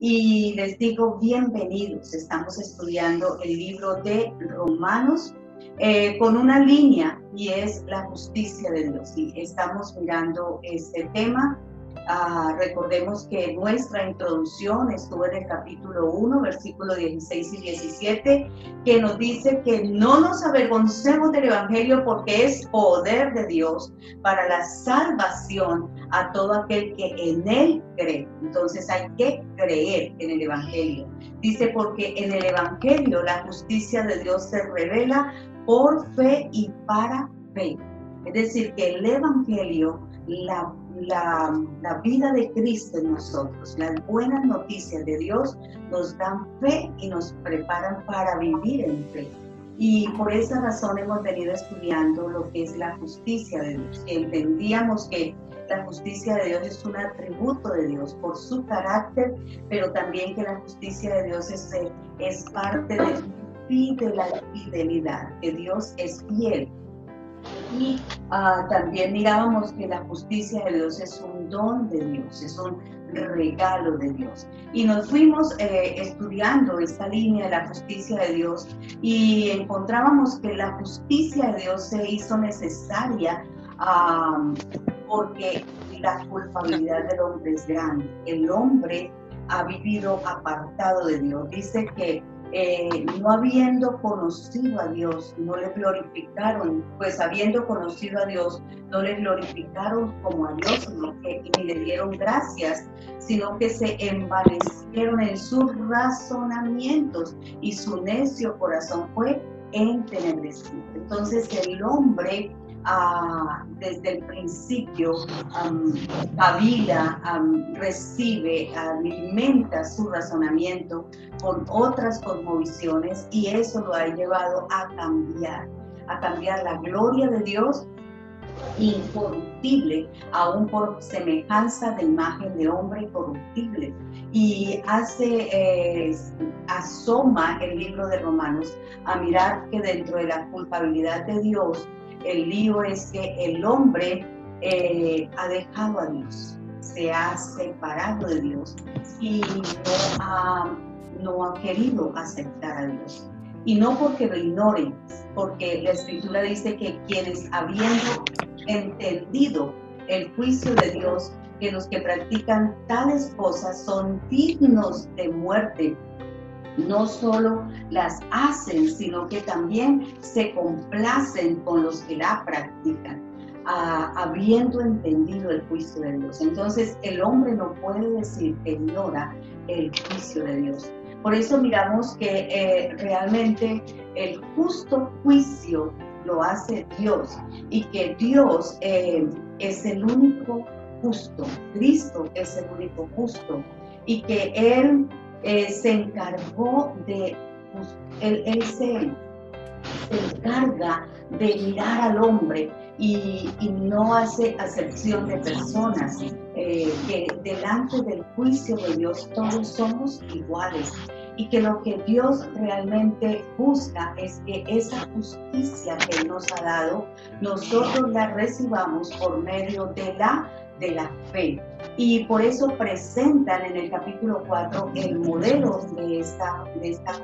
Y les digo bienvenidos. Estamos estudiando el libro de Romanos con una línea y es la justicia de Dios. Y estamos mirando este tema. Recordemos que nuestra introducción estuvo en el capítulo 1, versículos 16 y 17, que nos dice que no nos avergoncemos del Evangelio porque es poder de Dios para la salvación a todo aquel que en él cree. Entonces hay que creer en el Evangelio. Dice, porque en el Evangelio la justicia de Dios se revela por fe y para fe. Es decir, que el Evangelio, la vida de Cristo en nosotros, las buenas noticias de Dios nos dan fe y nos preparan para vivir en fe. Y por esa razón hemos venido estudiando lo que es la justicia de Dios. Entendíamos que la justicia de Dios es un atributo de Dios por su carácter, pero también que la justicia de Dios es parte de la fidelidad, que Dios es fiel. Y también mirábamos que la justicia de Dios es un don de Dios, es un regalo de Dios. Y nos fuimos estudiando esta línea de la justicia de Dios y encontrábamos que la justicia de Dios se hizo necesaria porque la culpabilidad del hombre es grande. El hombre ha vivido apartado de Dios. Dice que no habiendo conocido a Dios, no le glorificaron, pues habiendo conocido a Dios, no le glorificaron como a Dios, ni le dieron gracias, sino que se envanecieron en sus razonamientos y su necio corazón fue entenebrecido. Entonces el hombre desde el principio cavila, recibe, alimenta su razonamiento con otras cosmovisiones y eso lo ha llevado a cambiar la gloria de Dios incorruptible, aún por semejanza de imagen de hombre corruptible. Y asoma el libro de Romanos a mirar que dentro de la culpabilidad de Dios, el lío es que el hombre ha dejado a Dios, se ha separado de Dios y no ha querido aceptar a Dios. Y no porque lo ignoren, porque la Escritura dice que quienes habiendo entendido el juicio de Dios, que los que practican tales cosas son dignos de muerte, no solo las hacen, sino que también se complacen con los que la practican, habiendo entendido el juicio de Dios. Entonces el hombre no puede decir que ignora el juicio de Dios. Por eso miramos que realmente el justo juicio lo hace Dios y que Dios es el único justo, Cristo es el único justo y que Él se encargó Él se encarga de mirar al hombre y no hace acepción de personas, que delante del juicio de Dios todos somos iguales y que lo que Dios realmente busca es que esa justicia que Él nos ha dado, nosotros la recibamos por medio de la fe. Y por eso presentan en el capítulo 4 el modelo de esta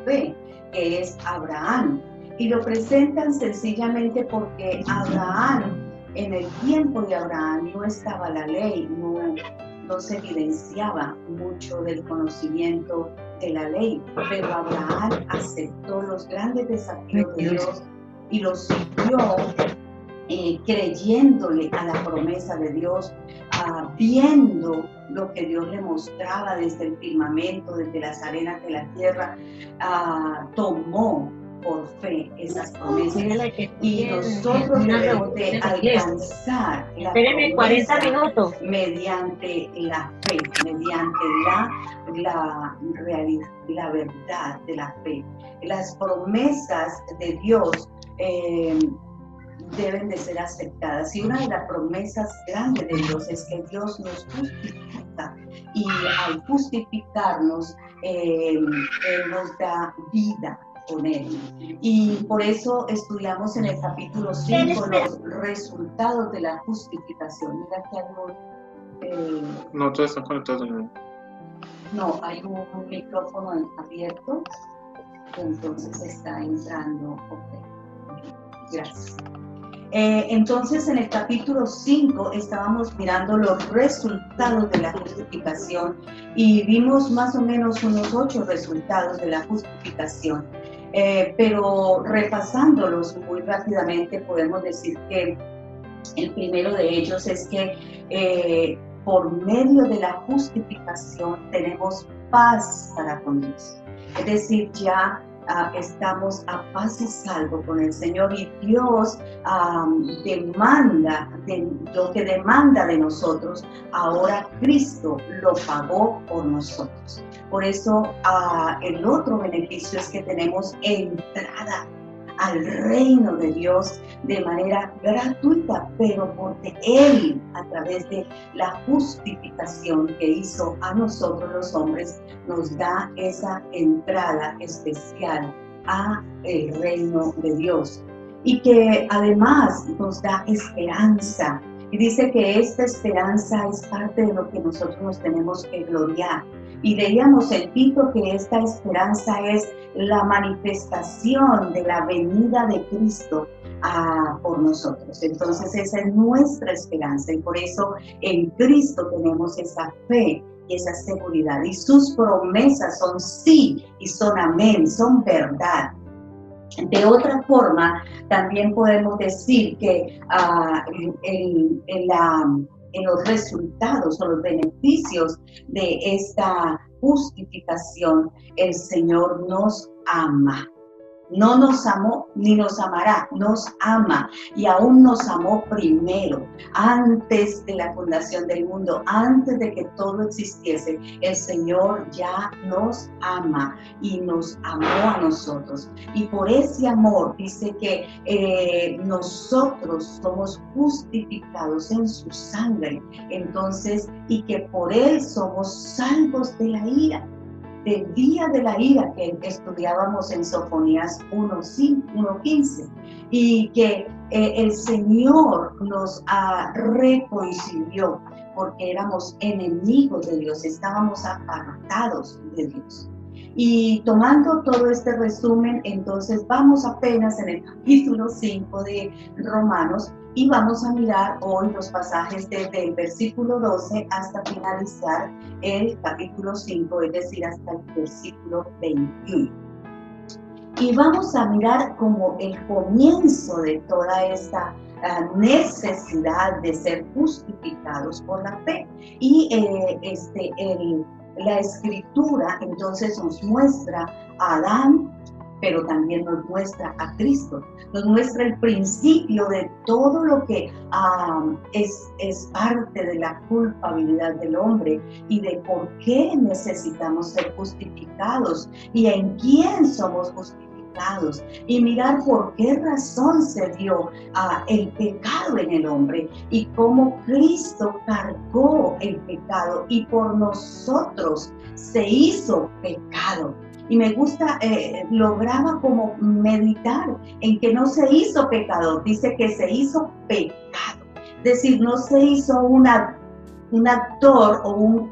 fe, que es Abraham. Y lo presentan sencillamente porque Abraham, en el tiempo de Abraham, no estaba la ley, no se evidenciaba mucho del conocimiento de la ley, pero Abraham aceptó los grandes desafíos de Dios y los siguió creyéndole a la promesa de Dios, viendo lo que Dios le mostraba desde el firmamento, desde las arenas de la tierra, tomó por fe esas promesas y nosotros debemos de alcanzar la promesa mediante la fe, mediante la realidad, la verdad de la fe. Las promesas de Dios deben de ser aceptadas y una de las promesas grandes de Dios es que Dios nos justifica y al justificarnos Él nos da vida con Él. Y por eso estudiamos en el capítulo 5 los resultados de la justificación. Mira que algo... No, todos están conectados. No, hay un micrófono abierto, entonces está entrando. Ok, gracias. Entonces, en el capítulo 5 estábamos mirando los resultados de la justificación y vimos más o menos unos 8 resultados de la justificación. Pero repasándolos muy rápidamente, podemos decir que el primero de ellos es que por medio de la justificación tenemos paz para con Dios. Es decir, ya estamos a paz y salvo con el Señor y Dios demanda lo que demanda de nosotros. Ahora Cristo lo pagó por nosotros. Por eso el otro beneficio es que tenemos entrada al reino de Dios de manera gratuita, pero porque Él, a través de la justificación que hizo a nosotros los hombres, nos da esa entrada especial a el reino de Dios. Y que además nos da esperanza. Y dice que esta esperanza es parte de lo que nosotros nos tenemos que gloriar. Y veíamos en Tito que esta esperanza es la manifestación de la venida de Cristo por nosotros. Entonces esa es nuestra esperanza y por eso en Cristo tenemos esa fe y esa seguridad. Y sus promesas son sí y son amén, son verdad. De otra forma, también podemos decir que en los resultados o los beneficios de esta justificación, el Señor nos ama. No nos amó ni nos amará, nos ama y aún nos amó primero, antes de la fundación del mundo, antes de que todo existiese. El Señor ya nos ama y nos amó a nosotros. Y por ese amor dice que nosotros somos justificados en su sangre. Entonces, y que por Él somos salvos de la ira. Del día de la ira que estudiábamos en Sofonías 1:15 y que el Señor nos reconcilió porque éramos enemigos de Dios, estábamos apartados de Dios. Y tomando todo este resumen, entonces vamos apenas en el capítulo 5 de Romanos y vamos a mirar hoy los pasajes desde el versículo 12 hasta finalizar el capítulo 5, es decir, hasta el versículo 21. Y vamos a mirar como el comienzo de toda esta necesidad de ser justificados por la fe. Y la escritura entonces nos muestra a Adán, pero también nos muestra a Cristo, nos muestra el principio de todo lo que es parte de la culpabilidad del hombre y de por qué necesitamos ser justificados y en quién somos justificados y mirar por qué razón se dio el pecado en el hombre y cómo Cristo cargó el pecado y por nosotros se hizo pecado. Y me gusta, lograba como meditar en que no se hizo pecador, dice que se hizo pecado. Es decir, no se hizo un actor o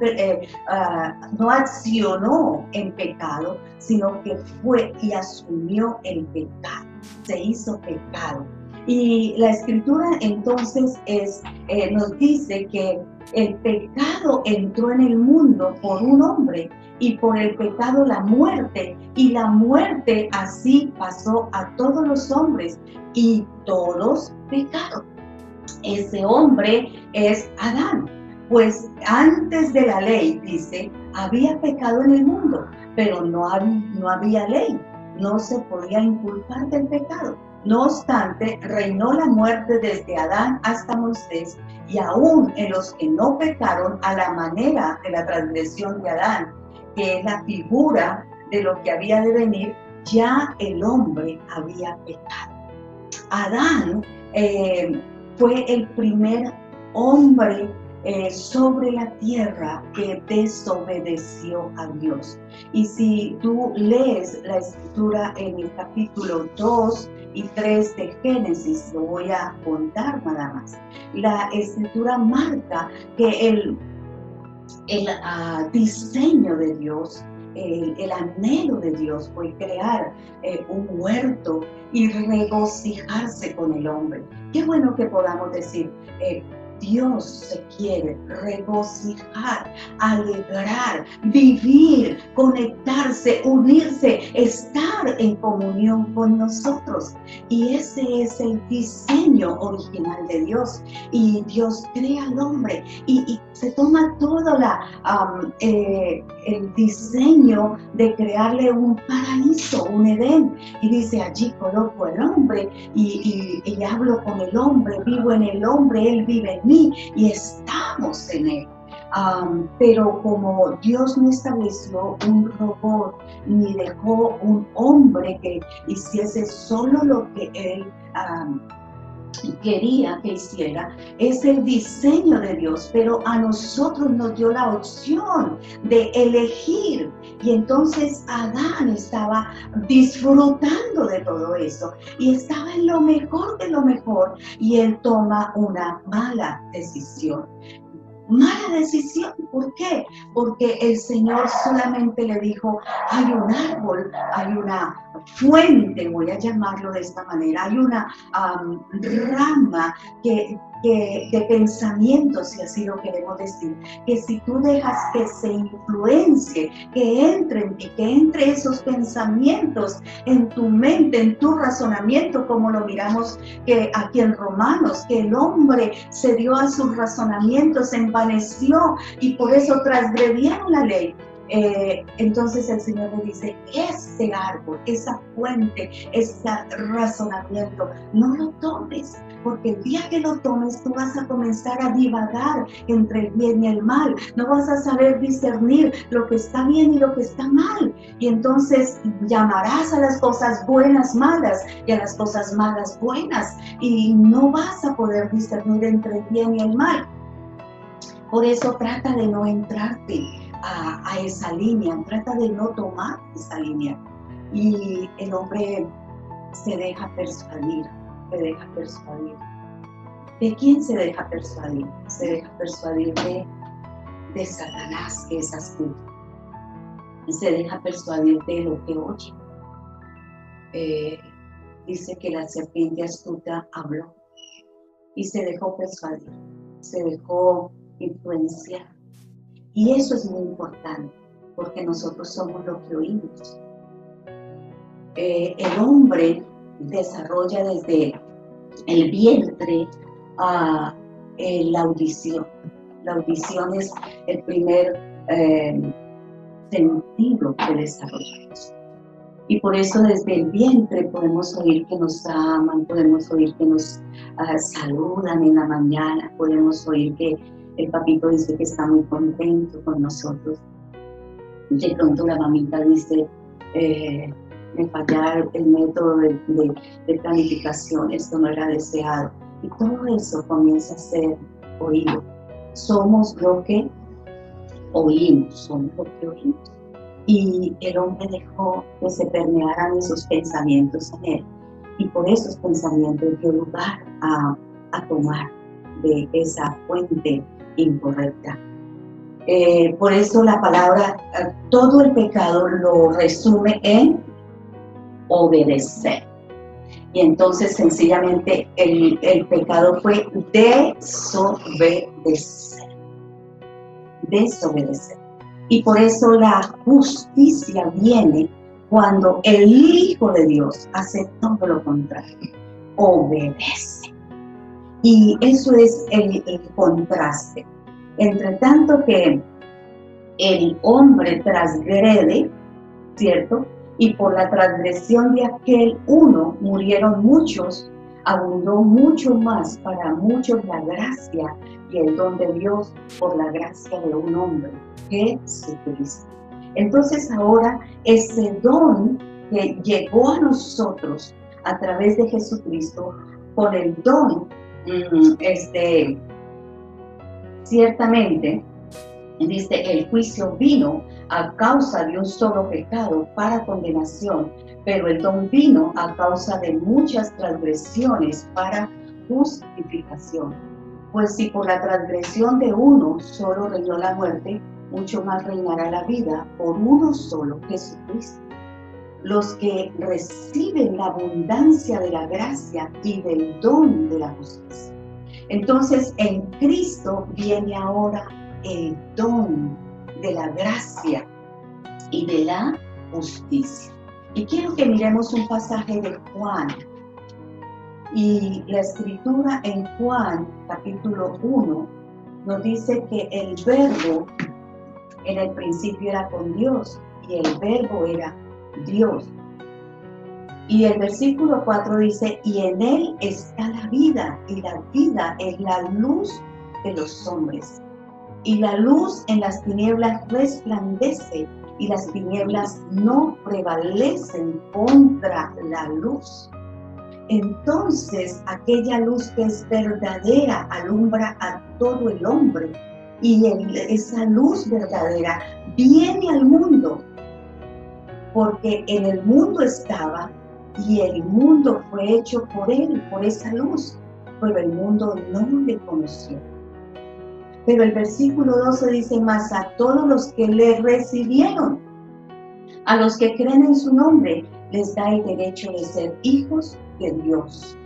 no accionó en pecado, sino que fue y asumió el pecado, se hizo pecado. Y la escritura entonces nos dice que el pecado entró en el mundo por un hombre y por el pecado la muerte, y la muerte así pasó a todos los hombres y todos pecaron. Ese hombre es Adán. Pues antes de la ley, dice, había pecado en el mundo, pero no había ley, no se podía inculpar del pecado. No obstante, reinó la muerte desde Adán hasta Moisés, y aún en los que no pecaron a la manera de la transgresión de Adán, que es la figura de lo que había de venir, ya el hombre había pecado. Adán fue el primer hombre sobre la tierra que desobedeció a Dios. Y si tú lees la escritura en el capítulo 2 y 3 de Génesis, lo voy a contar nada más. La escritura marca que el diseño de Dios, el anhelo de Dios fue crear un huerto y regocijarse con el hombre. Qué bueno que podamos decir, Dios se quiere regocijar, alegrar, vivir, conectarse, unirse, estar en comunión con nosotros. Y ese es el diseño original de Dios. Y Dios crea al hombre y se toma todo el diseño de crearle un paraíso, un Edén. Y dice, allí coloco al hombre y hablo con el hombre, vivo en el hombre, él vive en mí y estamos en él. Pero como Dios no estableció un robot ni dejó un hombre que hiciese solo lo que él quería que hiciera, es el diseño de Dios, pero a nosotros nos dio la opción de elegir. Y entonces Adán estaba disfrutando de todo eso y estaba en lo mejor de lo mejor, y él toma una mala decisión. Mala decisión, ¿por qué? Porque el Señor solamente le dijo, hay un árbol, hay una fuente, voy a llamarlo de esta manera, hay una rama de pensamiento, si así lo queremos decir, que si tú dejas que se influencie, que entre en ti, que entre esos pensamientos en tu mente, en tu razonamiento, como lo miramos que aquí en Romanos, que el hombre se dio a sus razonamientos, se envaneció y por eso transgredieron la ley. Entonces el Señor le dice, ese árbol, esa fuente, ese razonamiento, no lo tomes, porque el día que lo tomes tú vas a comenzar a divagar entre el bien y el mal, no vas a saber discernir lo que está bien y lo que está mal, y entonces llamarás a las cosas buenas malas y a las cosas malas buenas, y no vas a poder discernir entre el bien y el mal. Por eso trata de no entrarte a esa línea, trata de no tomar esa línea. Y el hombre se deja persuadir, se deja persuadir. ¿De quién se deja persuadir? Se deja persuadir de Satanás, que es astuto. Se deja persuadir de lo que oye. Dice que la serpiente astuta habló y se dejó persuadir, se dejó influenciar. Y eso es muy importante, porque nosotros somos lo que oímos. El hombre desarrolla desde el vientre la audición. La audición es el primer sentido que desarrollamos. Y por eso desde el vientre podemos oír que nos aman, podemos oír que nos saludan en la mañana, podemos oír que el papito dice que está muy contento con nosotros. De pronto la mamita dice, me falló el método de planificación, esto no era deseado. Y todo eso comienza a ser oído. Somos lo que oímos, somos lo que oímos. Y el hombre dejó que se permearan esos pensamientos en él. Y por esos pensamientos dio lugar a tomar de esa fuente incorrecta. Por eso la palabra, todo el pecado lo resume en obedecer. Y entonces sencillamente el pecado fue desobedecer. Desobedecer. Y por eso la justicia viene cuando el Hijo de Dios hace todo lo contrario, obedece. Y eso es el contraste. Entre tanto que el hombre transgrede, ¿cierto? Y por la transgresión de aquel uno murieron muchos, abundó mucho más para muchos la gracia y el don de Dios por la gracia de un hombre, Jesucristo. Entonces ahora ese don que llegó a nosotros a través de Jesucristo, con el don, ciertamente, dice, el juicio vino a causa de un solo pecado para condenación, pero el don vino a causa de muchas transgresiones para justificación. Pues si por la transgresión de uno solo reinó la muerte, mucho más reinará la vida por uno solo, Jesucristo. Los que reciben la abundancia de la gracia y del don de la justicia. Entonces, en Cristo viene ahora el don de la gracia y de la justicia. Y quiero que miremos un pasaje de Juan. Y la escritura en Juan, capítulo 1, nos dice que el verbo en el principio era con Dios y el verbo era Dios. Y el versículo 4 dice, y en él está la vida, y la vida es la luz de los hombres. Y la luz en las tinieblas resplandece, y las tinieblas no prevalecen contra la luz. Entonces, aquella luz que es verdadera alumbra a todo el hombre, y esa luz verdadera viene al mundo, porque en el mundo estaba, y el mundo fue hecho por él, por esa luz, pero el mundo no le conoció. Pero el versículo 12 dice, mas a todos los que le recibieron, a los que creen en su nombre, les da el derecho de ser hijos de Dios,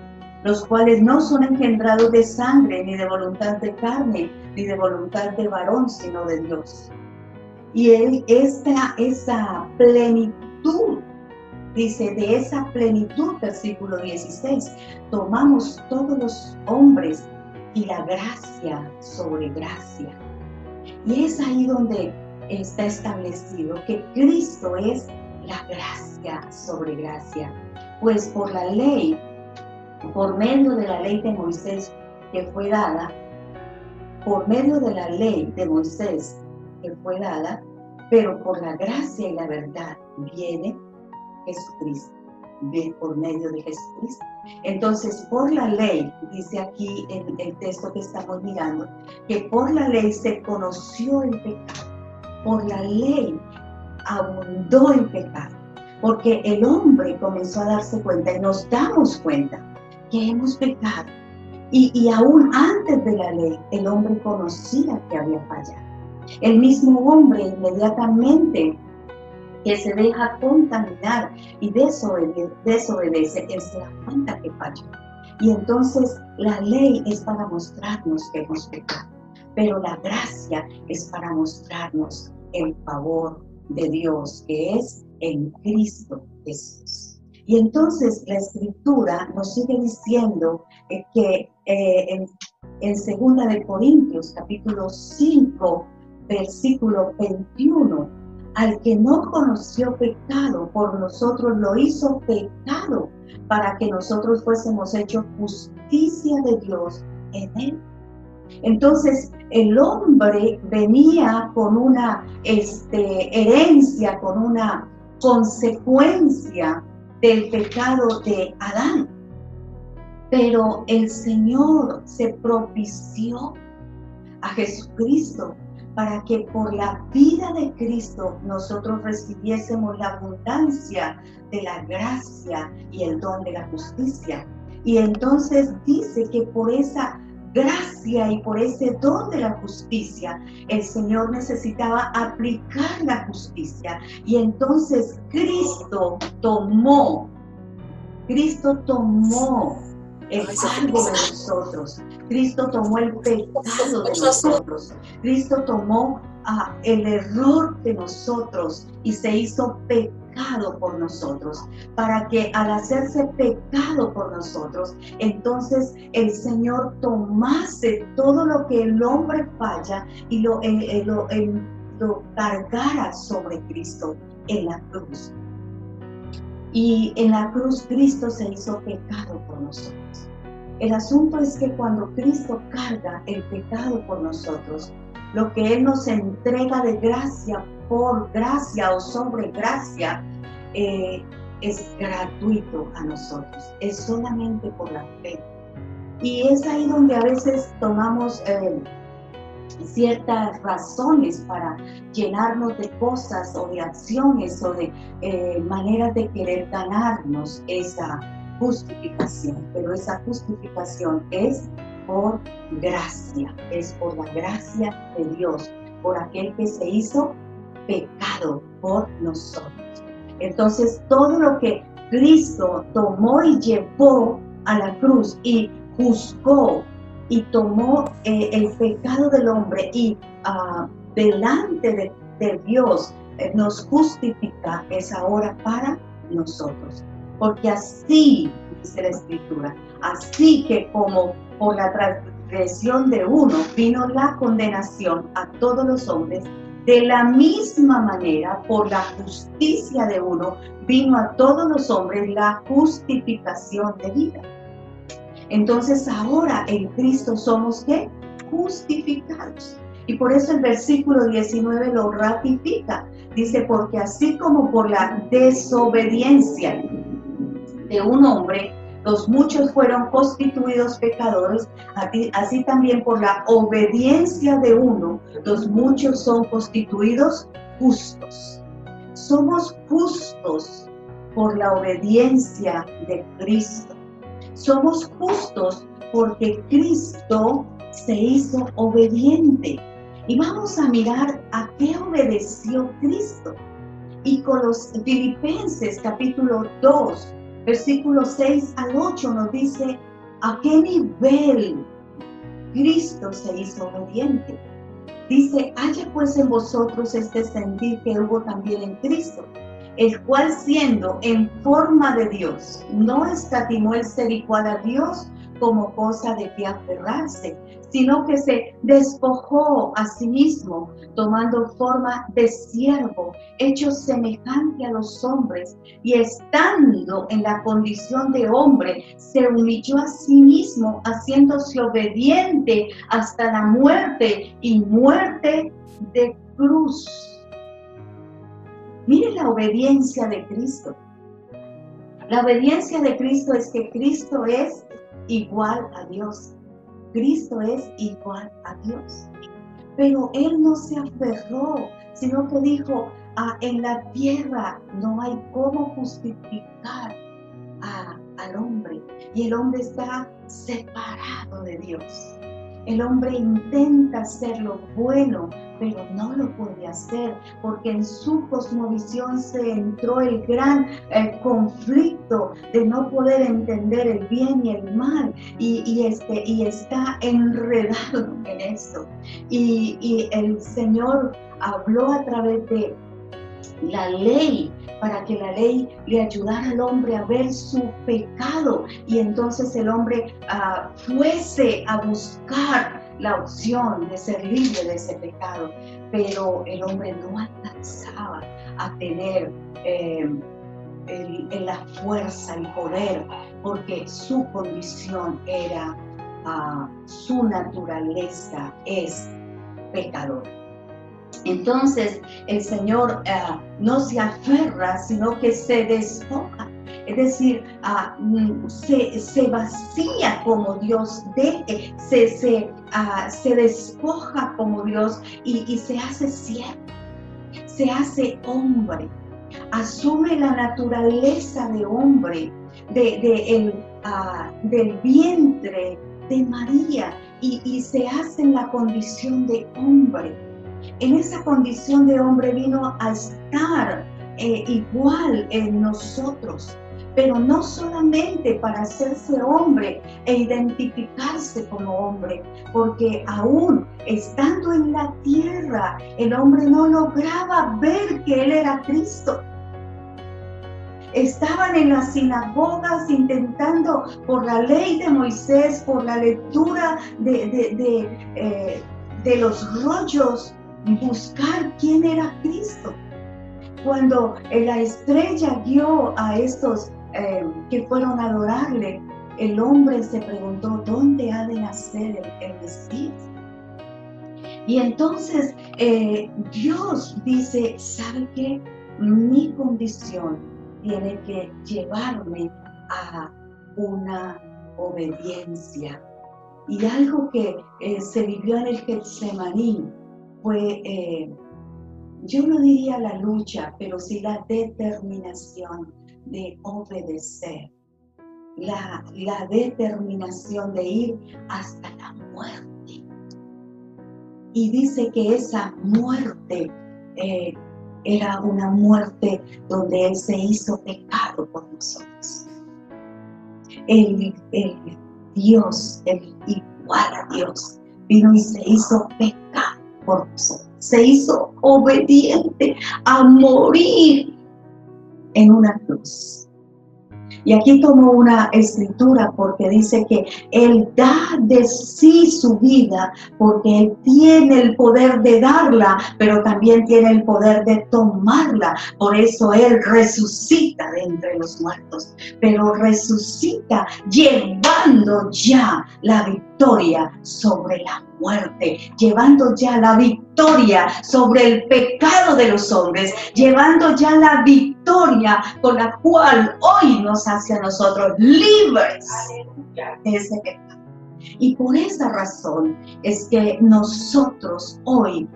los cuales no son engendrados de sangre, ni de voluntad de carne, ni de voluntad de varón, sino de Dios. Y esa plenitud, dice, de esa plenitud, versículo 16, tomamos todos los hombres y la gracia sobre gracia. Y es ahí donde está establecido que Cristo es la gracia sobre gracia. Pues por la ley, por medio de la ley de Moisés que fue dada, por medio de la ley de Moisés que fue dada, pero por la gracia y la verdad viene Jesucristo, por medio de Jesucristo. Entonces, por la ley, dice aquí en el texto que estamos mirando, que por la ley se conoció el pecado, por la ley abundó el pecado, porque el hombre comenzó a darse cuenta y nos damos cuenta que hemos pecado. Y aún antes de la ley, el hombre conocía que había fallado. El mismo hombre inmediatamente que se deja contaminar y desobedece, él se da cuenta que falló. Y entonces la ley es para mostrarnos que hemos pecado, pero la gracia es para mostrarnos el favor de Dios que es en Cristo Jesús. Y entonces la Escritura nos sigue diciendo que en 2 de Corintios, capítulo 5, versículo 21, al que no conoció pecado, por nosotros lo hizo pecado, para que nosotros fuésemos hechos justicia de Dios en él. Entonces, el hombre venía con una herencia, con una consecuencia del pecado de Adán. Pero el Señor se propició a Jesucristo para que por la vida de Cristo nosotros recibiésemos la abundancia de la gracia y el don de la justicia. Y entonces dice que por esa gracia y por ese don de la justicia, el Señor necesitaba aplicar la justicia. Y entonces Cristo tomó el cargo de nosotros. Cristo tomó el pecado de nosotros. Cristo tomó el error de nosotros y se hizo pecado por nosotros, para que al hacerse pecado por nosotros, entonces el Señor tomase todo lo que el hombre falla y lo cargara sobre Cristo en la cruz. Y en la cruz Cristo se hizo pecado por nosotros. El asunto es que cuando Cristo carga el pecado por nosotros, lo que Él nos entrega de gracia por gracia o sobre gracia es gratuito a nosotros, es solamente por la fe. Y es ahí donde a veces tomamos ciertas razones para llenarnos de cosas o de acciones o de maneras de querer ganarnos esa justificación, pero esa justificación es por gracia, es por la gracia de Dios, por aquel que se hizo pecado por nosotros. Entonces, todo lo que Cristo tomó y llevó a la cruz y juzgó y tomó el pecado del hombre y delante de Dios nos justifica, es ahora para nosotros. Porque así, dice la Escritura, así que como por la transgresión de uno vino la condenación a todos los hombres, de la misma manera, por la justicia de uno, vino a todos los hombres la justificación de vida. Entonces ahora en Cristo somos ¿qué? Justificados. Y por eso el versículo 19 lo ratifica. Dice, porque así como por la desobediencia de un hombre, los muchos fueron constituidos pecadores, así también por la obediencia de uno, los muchos son constituidos justos. Somos justos por la obediencia de Cristo. Somos justos porque Cristo se hizo obediente. Y vamos a mirar a qué obedeció Cristo. Y con los Filipenses capítulo 2, versículos 6 al 8 nos dice a qué nivel Cristo se hizo obediente. Dice, haya pues en vosotros este sentir que hubo también en Cristo, el cual siendo en forma de Dios, no escatimó el ser igual a Dios como cosa de que aferrarse, sino que se despojó a sí mismo, tomando forma de siervo, hecho semejante a los hombres, y estando en la condición de hombre, se humilló a sí mismo, haciéndose obediente hasta la muerte, y muerte de cruz. Miren la obediencia de Cristo. La obediencia de Cristo es que Cristo es igual a Dios. Cristo es igual a Dios. Pero Él no se aferró, sino que dijo, en la tierra no hay cómo justificar al hombre. Y el hombre está separado de Dios. El hombre intenta hacer lo bueno, pero no lo puede hacer, porque en su cosmovisión se entró el gran conflicto de no poder entender el bien y el mal, y está enredado en esto. Y el Señor habló a través de la ley, para que la ley le ayudara al hombre a ver su pecado, y entonces el hombre fuese a buscar la opción de ser libre de ese pecado. Pero el hombre no alcanzaba a tener la fuerza, el poder, porque su condición era, su naturaleza es pecadora. Entonces el Señor no se aferra, sino que se despoja. Es decir, se vacía como Dios, se despoja como Dios y se hace siervo, se hace hombre, asume la naturaleza de hombre, del vientre de María, y se hace en la condición de hombre. En esa condición de hombre vino a estar igual en nosotros, pero no solamente para hacerse hombre e identificarse como hombre, porque aún estando en la tierra, el hombre no lograba ver que Él era Cristo. Estaban en las sinagogas intentando, por la ley de Moisés, por la lectura de los rollos, buscar quién era Cristo. Cuando la estrella guió a estos que fueron a adorarle, el hombre se preguntó, ¿dónde ha de nacer el Mesías? Y entonces Dios dice, ¿sabe qué? Mi condición tiene que llevarme a una obediencia. Y algo que se vivió en el Getsemaní fue, yo no diría la lucha, pero sí la determinación de obedecer. la determinación de ir hasta la muerte. Y dice que esa muerte era una muerte donde Él se hizo pecado por nosotros. El Dios, el igual a Dios, vino y se hizo pecado por nosotros. Se hizo obediente a morir en una cruz. Y aquí tomo una escritura porque dice que Él da de sí su vida porque Él tiene el poder de darla, pero también tiene el poder de tomarla. Por eso Él resucita de entre los muertos, pero resucita llevando ya la victoria sobre la muerte, llevando ya la victoria sobre el pecado de los hombres, llevando ya la victoria con la cual hoy nos hace a nosotros libres de ese pecado. Y por esa razón es que nosotros hoy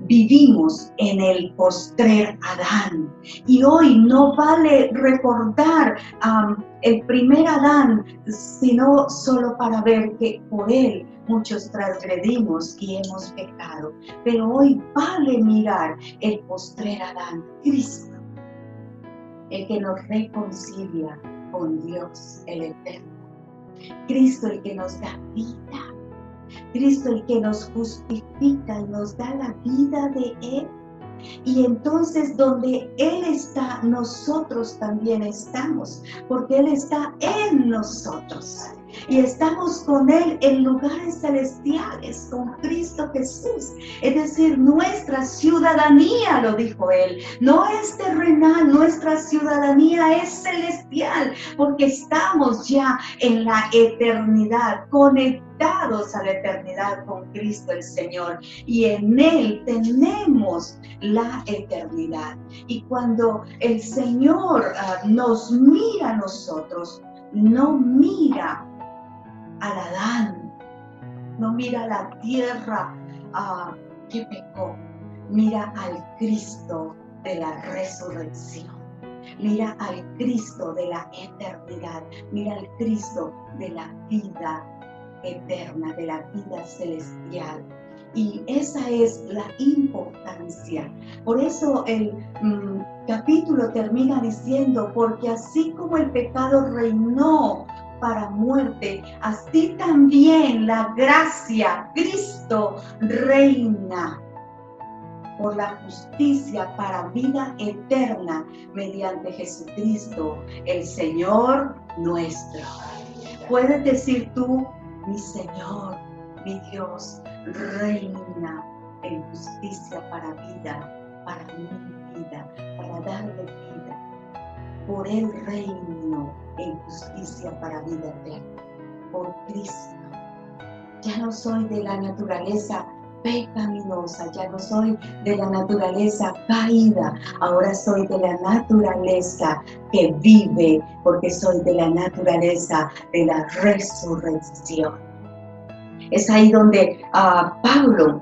vivimos en el postrer Adán. Y hoy no vale recordar el primer Adán, sino solo para ver que por él muchos transgredimos y hemos pecado. Pero hoy vale mirar el postrer Adán, Cristo, el que nos reconcilia con Dios el Eterno. Cristo el que nos da vida. Cristo el que nos justifica y nos da la vida de Él. Y entonces donde Él está, nosotros también estamos, porque Él está en nosotros. Y estamos con Él en lugares celestiales, con Cristo Jesús. Es decir, nuestra ciudadanía, lo dijo Él, no es terrenal, nuestra ciudadanía es celestial, porque estamos ya en la eternidad, conectados a la eternidad con Cristo el Señor. Y en Él tenemos la eternidad. Y cuando el Señor nos mira a nosotros, no mira al Adán, no mira a la tierra que pecó, mira al Cristo de la resurrección, mira al Cristo de la eternidad, mira al Cristo de la vida eterna, de la vida celestial. Y esa es la importancia. Por eso el capítulo termina diciendo, porque así como el pecado reinó para muerte, así también la gracia, Cristo, reina por la justicia para vida eterna mediante Jesucristo, el Señor nuestro. Puedes decir tú, mi Señor, mi Dios, reina en justicia para vida, para mi vida, para darle vida. Por el reino en justicia para vida eterna, por Cristo. Ya no soy de la naturaleza pecaminosa, ya no soy de la naturaleza caída, ahora soy de la naturaleza que vive, porque soy de la naturaleza de la resurrección. Es ahí donde Pablo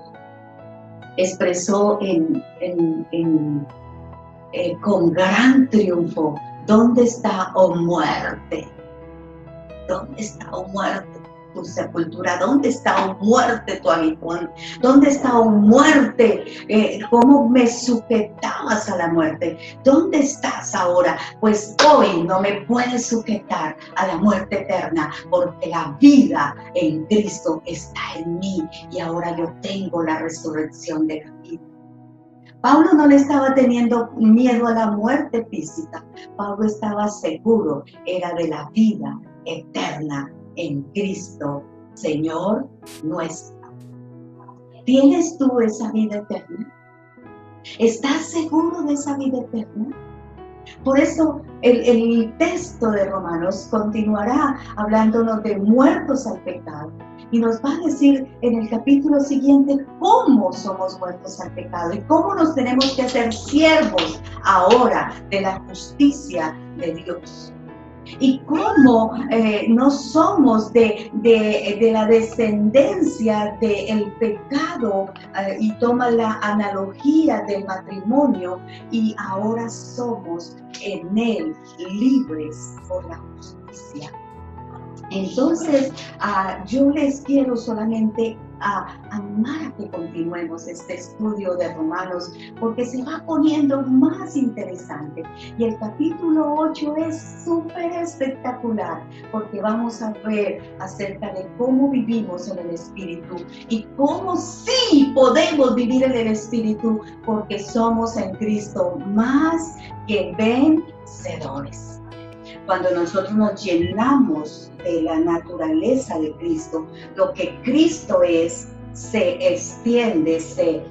expresó con gran triunfo: ¿dónde está, oh muerte? ¿Dónde está, oh muerte, tu sepultura? ¿Dónde está, oh muerte, tu aguijón? ¿Dónde está, oh muerte, cómo me sujetabas a la muerte? ¿Dónde estás ahora? Pues hoy no me puedes sujetar a la muerte eterna, porque la vida en Cristo está en mí y ahora yo tengo la resurrección de la vida. Pablo no le estaba teniendo miedo a la muerte física. Pablo estaba seguro, era de la vida eterna en Cristo, Señor nuestro. ¿Tienes tú esa vida eterna? ¿Estás seguro de esa vida eterna? Por eso el texto de Romanos continuará hablándonos de muertos al pecado. Y nos va a decir en el capítulo siguiente cómo somos muertos al pecado y cómo nos tenemos que hacer siervos ahora de la justicia de Dios. y cómo no somos de la descendencia del pecado, y toma la analogía del matrimonio, y ahora somos en él libres por la justicia. Entonces, yo les quiero solamente animar a que continuemos este estudio de Romanos, porque se va poniendo más interesante. Y el capítulo 8 es súper espectacular, porque vamos a ver acerca de cómo vivimos en el Espíritu y cómo sí podemos vivir en el Espíritu, porque somos en Cristo más que vencedores. Cuando nosotros nos llenamos de la naturaleza de Cristo, lo que Cristo es, se extiende, se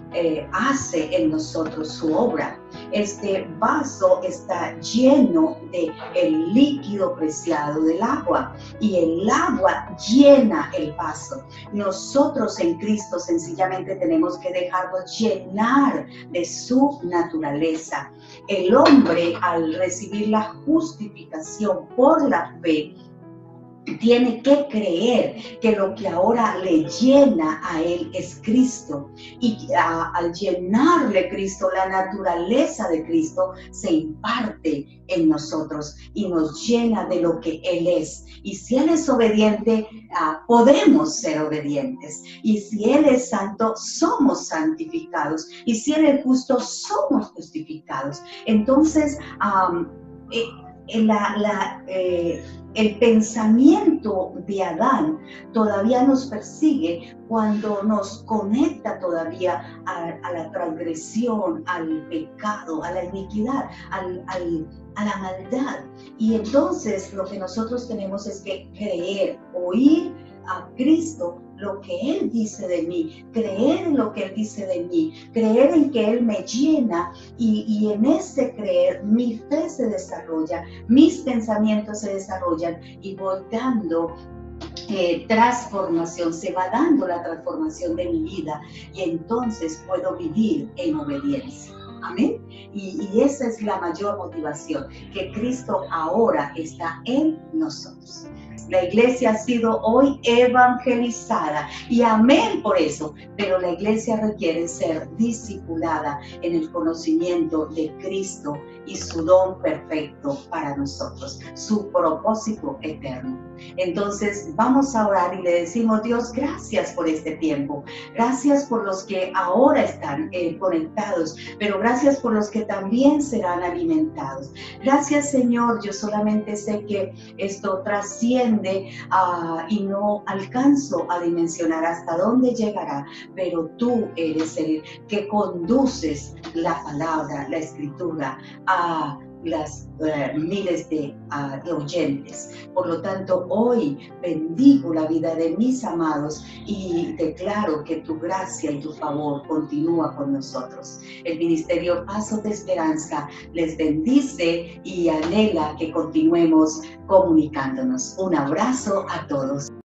hace en nosotros su obra. Este vaso está lleno de el líquido preciado del agua, y el agua llena el vaso. Nosotros en Cristo sencillamente tenemos que dejarnos llenar de su naturaleza. El hombre, al recibir la justificación por la fe, tiene que creer que lo que ahora le llena a él es Cristo, y al llenarle Cristo, la naturaleza de Cristo se imparte en nosotros y nos llena de lo que Él es. Y si Él es obediente, podemos ser obedientes, y si Él es santo, somos santificados, y si Él es justo, somos justificados. Entonces, el pensamiento de Adán todavía nos persigue cuando nos conecta todavía a la transgresión, al pecado, a la iniquidad, a la maldad. Y entonces lo que nosotros tenemos es que creer, oír a Cristo lo que Él dice de mí, creer en lo que Él dice de mí, creer en que Él me llena, y en ese creer mi fe se desarrolla, mis pensamientos se desarrollan, y voy dando transformación, se va dando la transformación de mi vida, y entonces puedo vivir en obediencia. Amén. Y esa es la mayor motivación, que Cristo ahora está en nosotros. La iglesia ha sido hoy evangelizada, y amén por eso, pero la iglesia requiere ser discipulada en el conocimiento de Cristo y su don perfecto para nosotros, su propósito eterno. Entonces vamos a orar y le decimos: Dios, gracias por este tiempo, gracias por los que ahora están conectados, pero gracias por los que también serán alimentados. Gracias, Señor. Yo solamente sé que esto trasciende y no alcanzo a dimensionar hasta dónde llegará, pero tú eres el que conduces la palabra, la escritura a las miles de oyentes. Por lo tanto, hoy bendigo la vida de mis amados y declaro que tu gracia y tu favor continúa con nosotros. El Ministerio Pasos de Esperanza les bendice y anhela que continuemos comunicándonos. Un abrazo a todos.